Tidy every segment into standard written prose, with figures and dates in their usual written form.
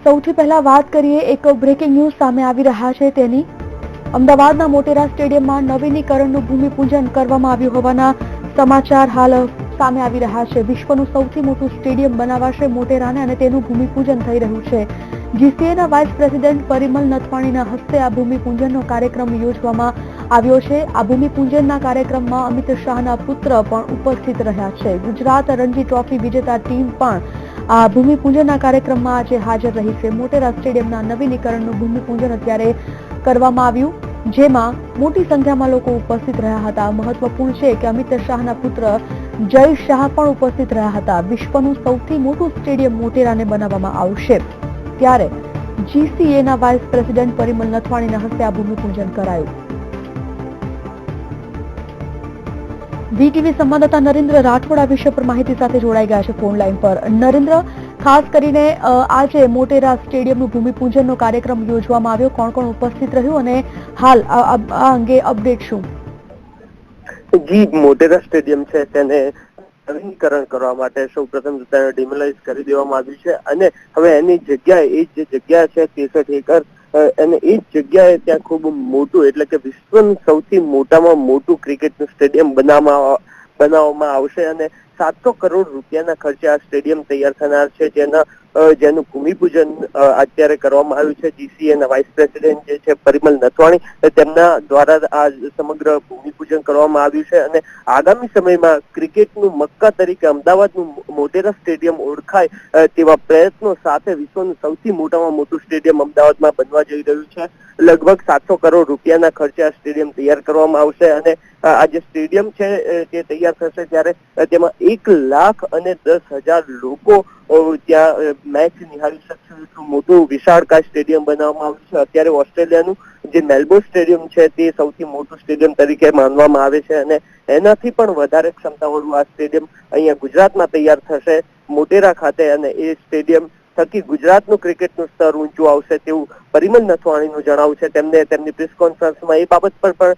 સૌથી પહેલા વાત કરીએ એક બ્રેકિંગ ન્યૂઝ સામે આવી રહ્યા છે તેની. અમદાવાદના મોટેરા સ્ટેડિયમમાં નવીનીકરણનું ભૂમિપૂજન કરવામાં આવ્યું હોવાના સમાચાર હાલ સામે આવી રહ્યા છે. વિશ્વનું સૌથી મોટું સ્ટેડિયમ બનાવાશે મોટેરાને અને તેનું ભૂમિપૂજન થઈ રહ્યું છે. જીસીએના વાઇસ પ્રેસિડેન્ટ પરિમલ નથવાણીના હસ્તે આ ભૂમિપૂજનનો કાર્યક્રમ યોજવામાં આવ્યો છે. આ ભૂમિપૂજનના કાર્યક્રમમાં અમિત શાહના પુત્ર પણ ઉપસ્થિત રહ્યા છે. ગુજરાત રણજી ટ્રોફી વિજેતા ટીમ પણ આ ભૂમિપૂજનના કાર્યક્રમમાં આજે હાજર રહી છે. મોટેરા સ્ટેડિયમના નવીનીકરણનું ભૂમિપૂજન અત્યારે કરવામાં આવ્યું, જેમાં મોટી સંખ્યામાં લોકો ઉપસ્થિત રહ્યા હતા. મહત્વપૂર્ણ છે કે અમિત શાહના પુત્ર જય શાહ પણ ઉપસ્થિત રહ્યા હતા. વિશ્વનું સૌથી મોટું સ્ટેડિયમ મોટેરાને બનાવવામાં આવશે ત્યારે જીસીએના વાઇસ પ્રેસિડેન્ટ પરિમલ નથવાણીના હસ્તે આ ભૂમિપૂજન કરાયું. વીટીવી સંવાદદાતા નરેન્દ્ર રાઠોડ આ વિષય પર માહિતી સાથે જોડાઈ ગયા છે ફોન લાઈન પર. નરેન્દ્ર, ખાસ કરીને આજે મોટેરા સ્ટેડિયમનું ભૂમિપૂજનનો કાર્યક્રમ યોજવામાં આવ્યો, કોણ કોણ ઉપસ્થિત રહ્યું અને હાલ આ અંગે અપડેટ શું? જી, મોટેરા સ્ટેડિયમ છે તેને નવીનીકરણ કરવા માટે સૌપ્રથમ તેને ડિમોલાઇઝ કરી દેવામાં આવ્યું છે અને હવે એની જગ્યાએ એ જે જગ્યા છે 63 એકર અને એ જ જગ્યાએ ત્યાં ખૂબ મોટું એટલે કે વિશ્વનું સૌથી મોટામાં મોટું ક્રિકેટનું સ્ટેડિયમ બનાવવામાં આવશે અને 700 કરોડ રૂપિયાના ખર્ચે આ સ્ટેડિયમ તૈયાર થનાર છે, જેનું ભૂમિપૂજન અત્યારે કરવામાં આવ્યું છે. જીસીએના વાઇસ પ્રેસિડેન્ટ જે છે પરિમલ નથવાણી, તેમના દ્વારા આ સમગ્ર ભૂમિપૂજન કરવામાં આવ્યું છે અને આગામી સમયમાં ક્રિકેટનું મક્કા તરીકે અમદાવાદનું મોટેરા સ્ટેડિયમ ઓળખાય તેવા પ્રયત્નો સાથે વિશ્વનું સૌથી મોટામાં મોટું સ્ટેડિયમ અમદાવાદમાં બનવા જઈ રહ્યું છે. લગભગ 700 કરોડ રૂપિયાના ખર્ચે આ સ્ટેડિયમ તૈયાર કરવામાં આવશે અને આ જે સ્ટેડિયમ છે તે તૈયાર થશે ત્યારે તેમાં 1,10,000 લોકો ત્યાં મેચ નિહાળી શકશે એટલું મોટું વિશાળકાય સ્ટેડિયમ બનાવવામાં આવ્યું છે. અત્યારે ઓસ્ટ્રેલિયાનું જે મેલબોર્ન સ્ટેડિયમ છે તે સૌથી મોટું સ્ટેડિયમ તરીકે માનવામાં આવે છે અને એનાથી પણ વધારે ક્ષમતાવાળું આ સ્ટેડિયમ અહીંયા ગુજરાતમાં તૈયાર થશે મોટેરા ખાતે અને એ સ્ટેડિયમ થકી ગુજરાતનું ક્રિકેટનું સ્તર ઊંચું આવશે તેવું પરિમલ નથવાણીનું જણાવવું છે. તેમને તેમની પ્રેસ કોન્ફરન્સમાં એ બાબત પર પણ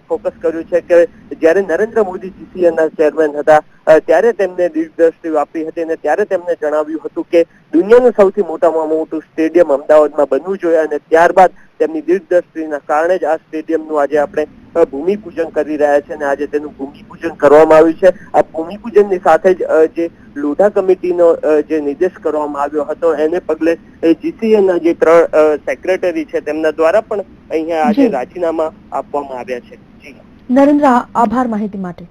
ફોકસ કર્યું છે કે જ્યારે નરેન્દ્ર મોદી જીસીએના ચેરમેન હતા ત્યારે તેમને દિગ્દ્રષ્ટિ વાપરી હતી અને ત્યારે તેમને જણાવ્યું હતું કે દુનિયાનું સૌથી મોટામાં મોટું સ્ટેડિયમ અમદાવાદમાં બનવું જોઈએ અને ત્યારબાદ તેમની દીર્ઘદ્રષ્ટિના કારણે જ આ સ્ટેડિયમનું આજે આપણે ભૂમિપૂજન કરી રહ્યા છે અને આજે તેનું ભૂમિપૂજન કરવામાં આવ્યું છે. આ ભૂમિપૂજનની સાથે જ જે લોઢા કમિટીનો જે નિર્દેશ કરવામાં આવ્યો હતો એને પગલે જીસીએના જે 3 સેક્રેટરી છે તેમના દ્વારા પણ અહીંયા આજે રાજીનામા આપવામાં આવ્યા છે. જી નરેન્દ્ર, આભાર માહિતી માટે.